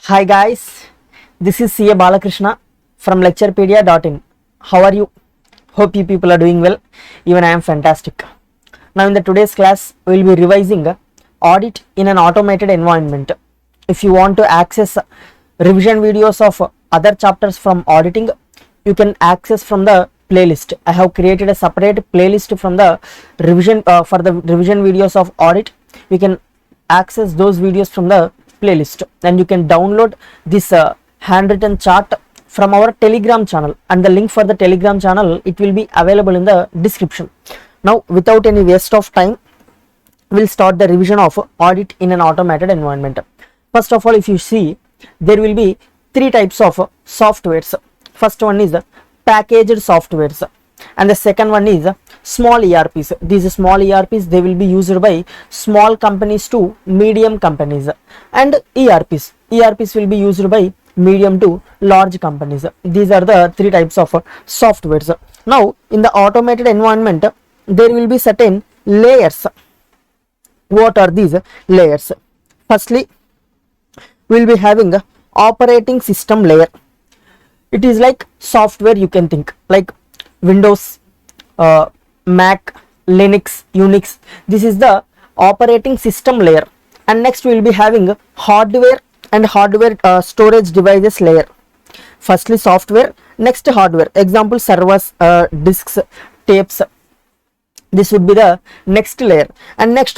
Hi guys, this is CA Balakrishna from Lecturepedia.in. How are you? Hope you people are doing well. Even I am fantastic. Now in the today's class, we will be revising audit in an automated environment. If you want to access revision videos of other chapters from auditing, you can access from the playlist. I have created a separate playlist from the revision for the revision videos of audit. You can access those videos from the playlist, and you can download this handwritten chart from our Telegram channel, and the link for the Telegram channel, it will be available in the description. Now without any waste of time, we'll start the revision of audit in an automated environment. First of all, if you see, there will be three types of softwares. First one is packaged softwares, and the second one is small ERPs. These small ERPs, they will be used by small companies to medium companies, and ERPs will be used by medium to large companies. These are the three types of softwares. Now in the automated environment, there will be certain layers. What are these layers? Firstly, we will be having operating system layer. It is like software, you can think like Windows, Mac, Linux, Unix. This is the operating system layer. And next we will be having hardware and hardware storage devices layer. Firstly software, next hardware. Example, servers, disks, tapes. This would be the next layer. And next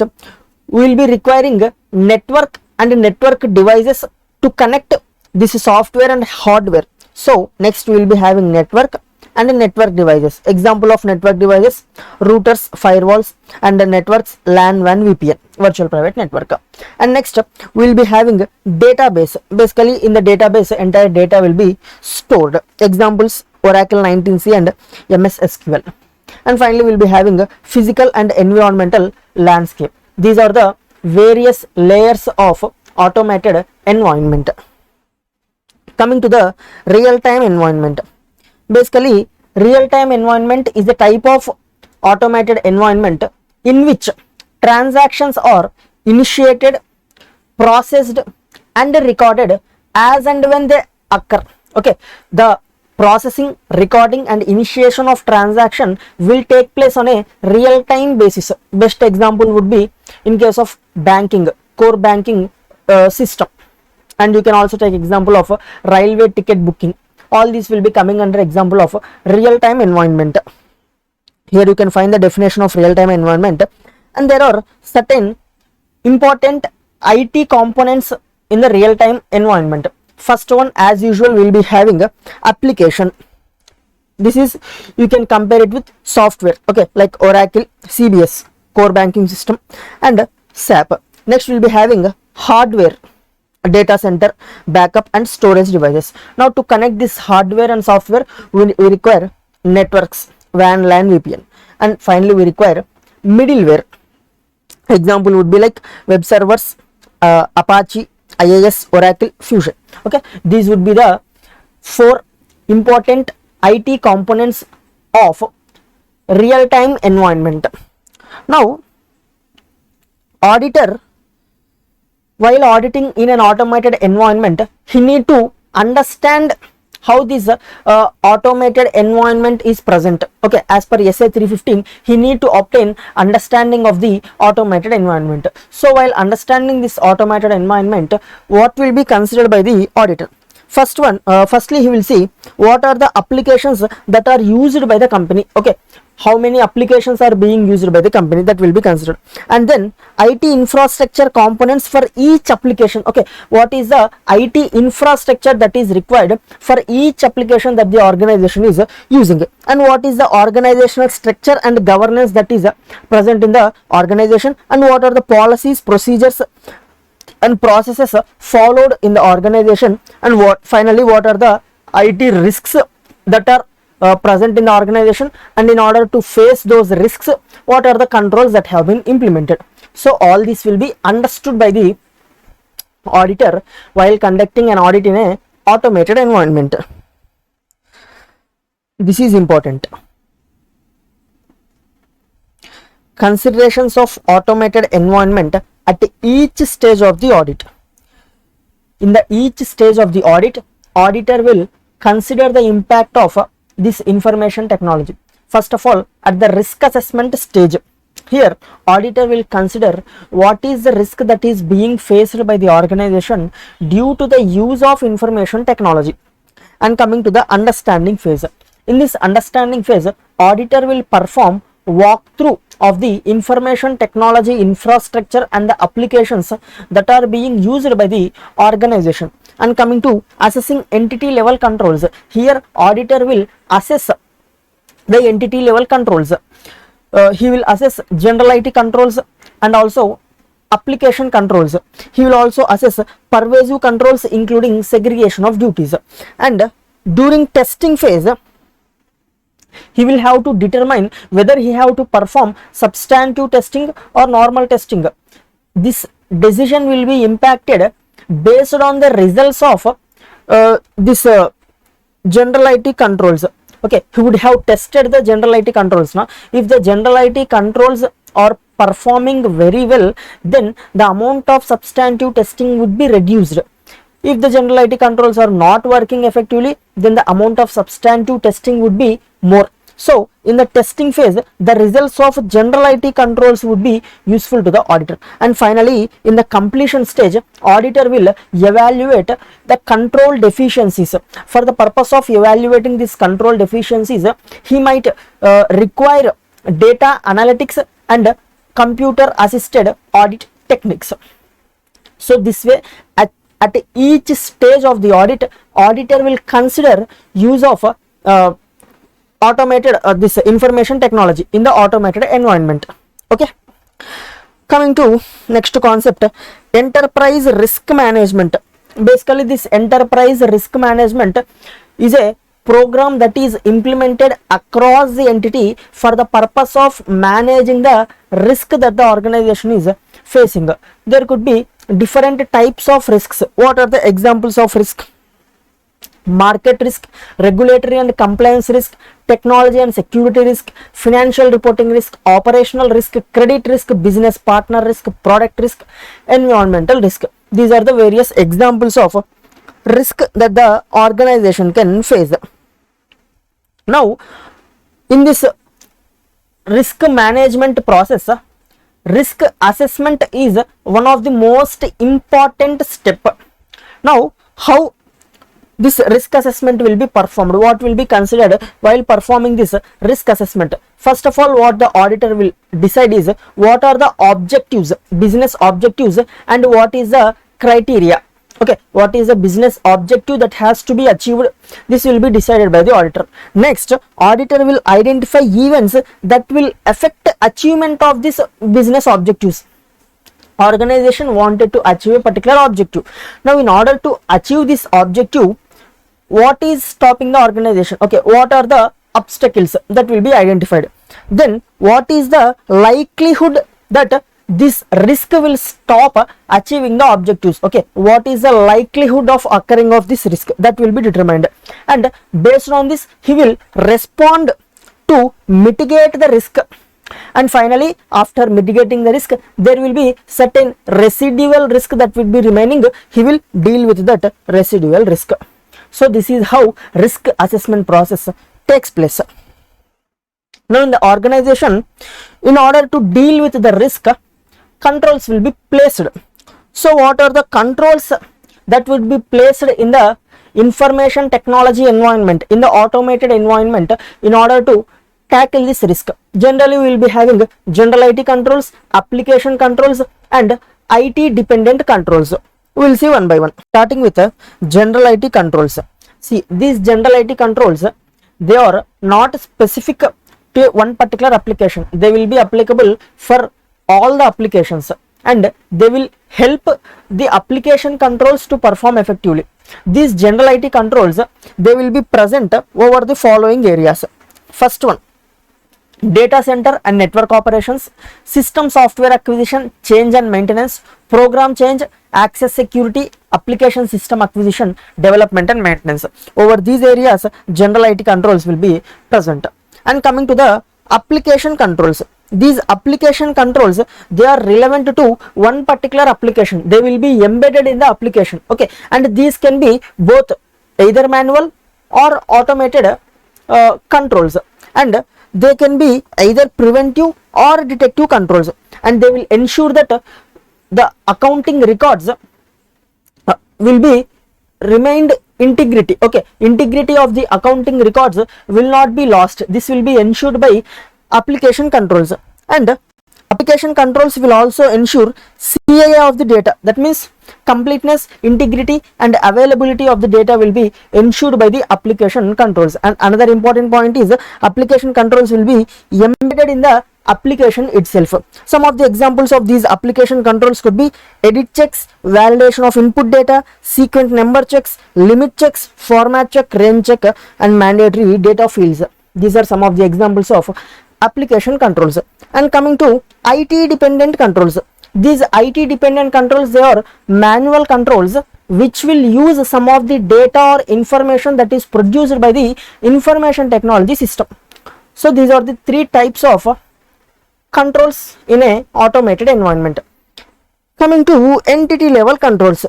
we will be requiring network and network devices to connect this software and hardware. So next we will be having network and network devices. Example of network devices: routers, firewalls, and the networks LAN, WAN, VPN, virtual private network. And next we will be having database. Basically in the database, entire data will be stored. Examples: Oracle 19c and MS SQL. And finally we will be having physical and environmental landscape. These are the various layers of automated environment. Coming to the real-time environment. Basically, real-time environment is a type of automated environment in which transactions are initiated, processed, and recorded as and when they occur. Okay, the processing, recording, and initiation of transaction will take place on a real-time basis. Best example would be in case of banking, core banking system. And you can also take example of railway ticket booking. All these will be coming under example of real-time environment. Here you can find the definition of real-time environment, and there are certain important IT components in the real-time environment. First one, as usual, we will be having a application. This is, you can compare it with software, okay, like Oracle, CBS, core banking system, and SAP. Next we will be having hardware, data center, backup, and storage devices. Now to connect this hardware and software, we require networks, WAN, LAN, VPN, and finally we require middleware. Example would be like web servers, Apache, IIS, Oracle, Fusion. Okay, these would be the four important IT components of real-time environment. Now auditor, while auditing in an automated environment, he need to understand how this automated environment is present. Okay, as per SA 315, he need to obtain understanding of the automated environment. So while understanding this automated environment, what will be considered by the auditor? Firstly he will see what are the applications that are used by the company. Okay, how many applications are being used by the company, that will be considered. And then IT infrastructure components for each application. Okay, what is the IT infrastructure that is required for each application that the organization is using, and what is the organizational structure and governance that is present in the organization, and what are the policies, procedures, and processes followed in the organization, and what are the IT risks that are present in the organization, and in order to face those risks, what are the controls that have been implemented. So all this will be understood by the auditor while conducting an audit in a automated environment. This is important. Considerations of automated environment at each stage of the audit. in the each stage of the audit, auditor will consider the impact of this information technology. First of all, at the risk assessment stage, here auditor will consider what is the risk that is being faced by the organization due to the use of information technology. And coming to the understanding phase, in this understanding phase, auditor will perform walkthrough of the information technology infrastructure and the applications that are being used by the organization. And coming to assessing entity level controls, here auditor will assess the entity level controls. He will assess general IT controls and also application controls. He will also assess pervasive controls including segregation of duties. And during testing phase, he will have to determine whether he have to perform substantive testing or normal testing. This decision will be impacted based on the results of this general IT controls. Okay, he would have tested the general IT controls. Now, if the general IT controls are performing very well, then the amount of substantive testing would be reduced. If the general IT controls are not working effectively, then the amount of substantive testing would be more. So, in the testing phase, the results of general IT controls would be useful to the auditor. And finally, in the completion stage, auditor will evaluate the control deficiencies. For the purpose of evaluating these control deficiencies, he might require data analytics and computer assisted audit techniques. So, this way, at each stage of the audit, auditor will consider use of automated this information technology in the automated environment. Okay, coming to next concept, enterprise risk management. Basically, this enterprise risk management is a program that is implemented across the entity for the purpose of managing the risk that the organization is facing. There could be different types of risks. What are the examples of risk? Market risk, regulatory and compliance risk, technology and security risk, financial reporting risk, operational risk, credit risk, business partner risk, product risk, environmental risk. These are the various examples of risk that the organization can face. Now, in this risk management process, risk assessment is one of the most important step. Now, how this risk assessment will be performed? What will be considered while performing this risk assessment? First of all, what the auditor will decide is what are the objectives, business objectives, and what is the criteria. Okay, what is the business objective that has to be achieved? This will be decided by the auditor. Next, auditor will identify events that will affect achievement of this business objectives. Organization wanted to achieve a particular objective. Now, in order to achieve this objective, what is stopping the organization? Okay, what are the obstacles that will be identified? Then, what is the likelihood that this risk will stop achieving the objectives? Okay, what is the likelihood of occurring of this risk? That will be determined, and based on this, he will respond to mitigate the risk. And finally, after mitigating the risk, there will be certain residual risk that will be remaining. He will deal with that residual risk. So, this is how risk assessment process takes place. Now, in the organization, in order to deal with the risk, controls will be placed. So, what are the controls that would be placed in the information technology environment, in the automated environment, in order to tackle this risk? Generally, we will be having general IT controls, application controls, and IT dependent controls. We will see one by one, starting with general IT controls. See, these general IT controls, they are not specific to one particular application. They will be applicable for all the applications, and they will help the application controls to perform effectively. These general IT controls, they will be present over the following areas. First one, data center and network operations, system software acquisition, change and maintenance, program change, access security, application system acquisition, development and maintenance. Over these areas, general IT controls will be present. And coming to the application controls, these application controls, they are relevant to one particular application. They will be embedded in the application. Okay, and these can be both either manual or automated controls, and they can be either preventive or detective controls, and they will ensure that the accounting records will be remained integrity. Okay, integrity of the accounting records will not be lost. This will be ensured by application controls, and application controls will also ensure CAA of the data. That means completeness, integrity and availability of the data will be ensured by the application controls. And another important point is application controls will be embedded in the application itself. Some of the examples of these application controls could be edit checks, validation of input data, sequence number checks, limit checks, format check, range check and mandatory data fields. These are some of the examples of application controls. And coming to IT dependent controls, these IT dependent controls, they are manual controls which will use some of the data or information that is produced by the information technology system. So these are the three types of controls in a automated environment. Coming to entity level controls,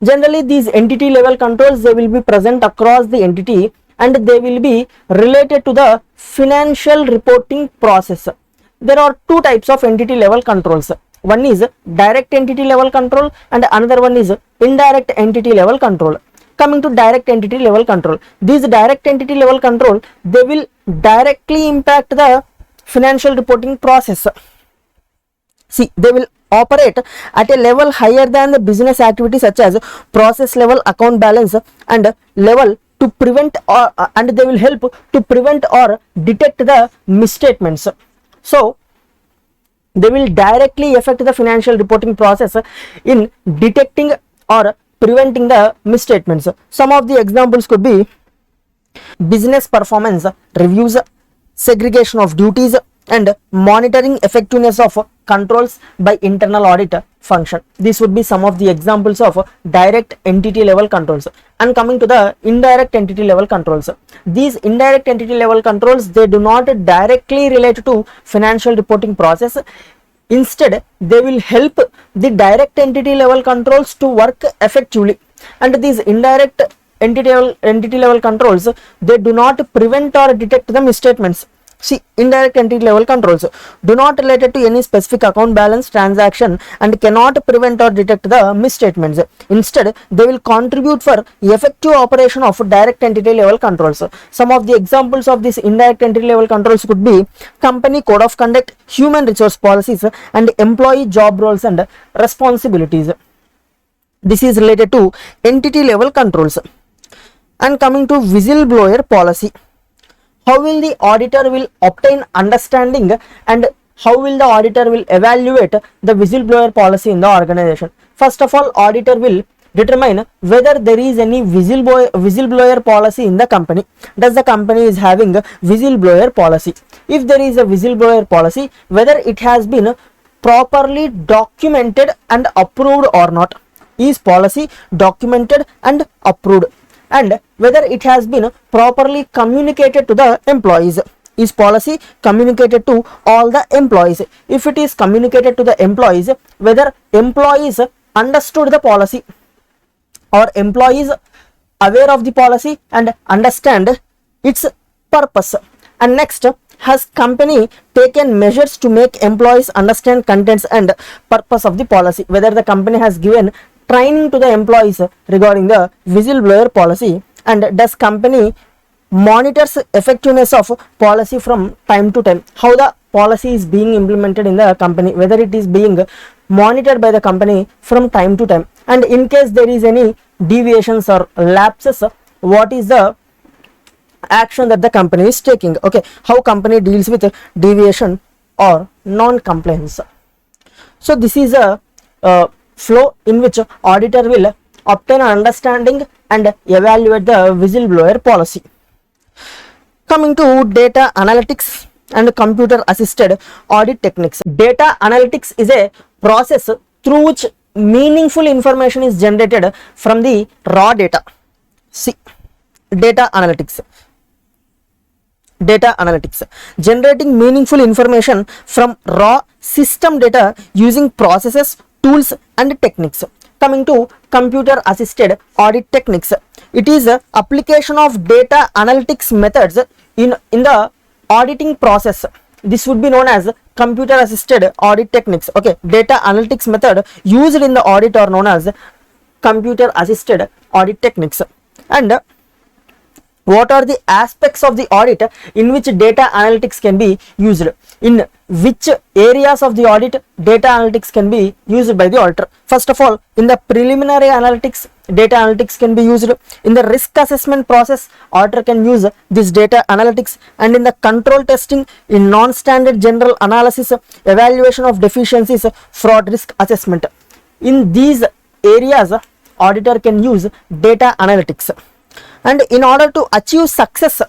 generally these entity level controls, they will be present across the entity and they will be related to the financial reporting process. There are two types of entity level controls. One is direct entity level control and another one is indirect entity level control. Coming to direct entity level control, these direct entity level control, they will directly impact the financial reporting process. See, they will operate at a level higher than the business activity, such as process level account balance and level to prevent or and they will help to prevent or detect the misstatements. So they will directly affect the financial reporting process in detecting or preventing the misstatements. Some of the examples could be business performance reviews, segregation of duties and monitoring effectiveness of controls by internal audit function. These would be some of the examples of direct entity level controls. And coming to the indirect entity level controls, these indirect entity level controls, they do not directly relate to financial reporting process. Instead, they will help the direct entity level controls to work effectively, and these indirect entity level controls, they do not prevent or detect the misstatements. See, indirect entity level controls do not related to any specific account balance transaction and cannot prevent or detect the misstatements. Instead, they will contribute for effective operation of direct entity level controls. Some of the examples of these indirect entity level controls could be company code of conduct, human resource policies and employee job roles and responsibilities. This is related to entity level controls. And coming to whistleblower policy, how will the auditor will obtain understanding and how will the auditor will evaluate the whistleblower policy in the organization? First of all, auditor will determine whether there is any whistleblower policy in the company. Does the company is having a whistleblower policy? If there is a whistleblower policy, whether it has been properly documented and approved or not. Is policy documented and approved? And whether it has been properly communicated to the employees. Is policy communicated to all the employees? If it is communicated to the employees, whether employees understood the policy or employees aware of the policy and understand its purpose. And next, has company taken measures to make employees understand contents and purpose of the policy? Whether the company has given training to the employees regarding the whistleblower policy, and does company monitors effectiveness of policy from time to time? How the policy is being implemented in the company, whether it is being monitored by the company from time to time, and in case there is any deviations or lapses, what is the action that the company is taking? Okay, how company deals with deviation or non-compliance. So this is a flow in which auditor will obtain an understanding and evaluate the whistleblower policy. Coming to data analytics and computer assisted audit techniques. Data analytics is a process through which meaningful information is generated from the raw data. See, data analytics. data analytics, generating meaningful information from raw system data using processes, tools and techniques. Coming to computer assisted audit techniques, it is a application of data analytics methods in the auditing process. This would be known as computer assisted audit techniques. Okay, data analytics method used in the audit are known as computer assisted audit techniques. And what are the aspects of the audit in which data analytics can be used? In which areas of the audit data analytics can be used by the auditor? First of all, in the preliminary analytics, data analytics can be used. In the risk assessment process, auditor can use this data analytics. And in the control testing, in non-standard general analysis, evaluation of deficiencies, fraud risk assessment. In these areas, auditor can use data analytics. And in order to achieve success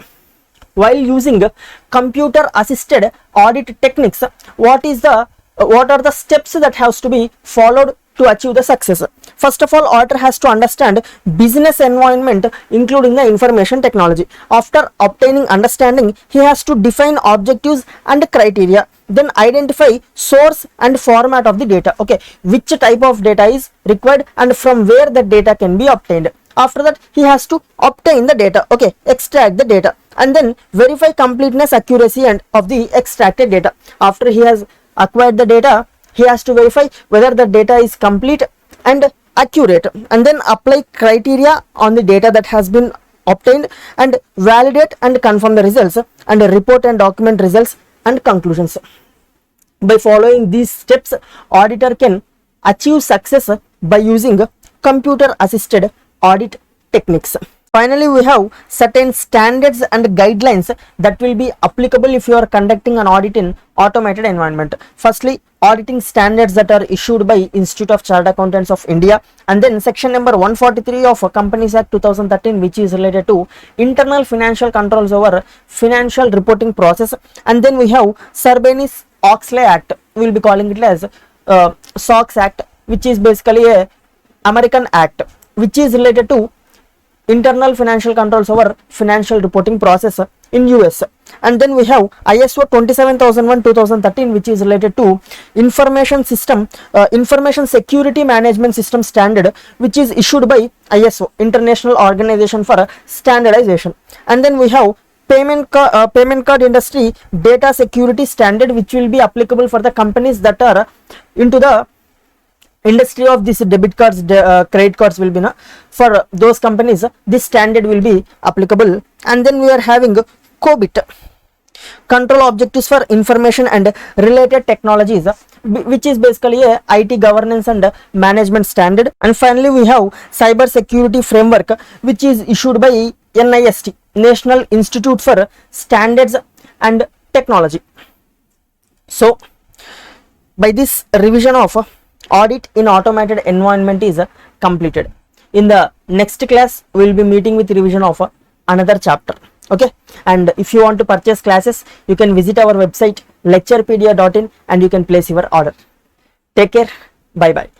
while using computer assisted audit techniques, what are the steps that has to be followed to achieve the success? First of all, auditor has to understand business environment including the information technology. After obtaining understanding, he has to define objectives and criteria, then identify source and format of the data. Okay, which type of data is required and from where the data can be obtained. After that, he has to obtain the data, okay, extract the data, and then verify completeness, accuracy and of the extracted data. After he has acquired the data, he has to verify whether the data is complete and accurate, and then apply criteria on the data that has been obtained and validate and confirm the results and report and document results and conclusions. By following these steps, auditor can achieve success by using computer assisted audit techniques. Finally, we have certain standards and guidelines that will be applicable if you are conducting an audit in automated environment. Firstly, auditing standards that are issued by Institute of Chartered Accountants of India, and then section number 143 of Companies Act 2013, which is related to internal financial controls over financial reporting process. And then we have Sarbanes-Oxley Act, we will be calling it as SOX Act, which is basically a American act which is related to internal financial controls over financial reporting process in US. And then we have ISO 27001:2013, which is related to information security management system standard, which is issued by ISO, International Organization for Standardization. And then we have payment card industry data security standard, which will be applicable for the companies that are into the industry of this debit cards, credit cards will be for those companies, this standard will be applicable. And then we are having COBIT, control objectives for information and related technologies, which is basically a IT governance and management standard. And finally, we have cyber security framework, which is issued by NIST, National Institute for Standards and Technology. So by this, revision of audit in automated environment is completed. In the next class, we will be meeting with revision of another chapter. Okay, and if you want to purchase classes, you can visit our website lecturepedia.in and you can place your order. Take care. Bye bye.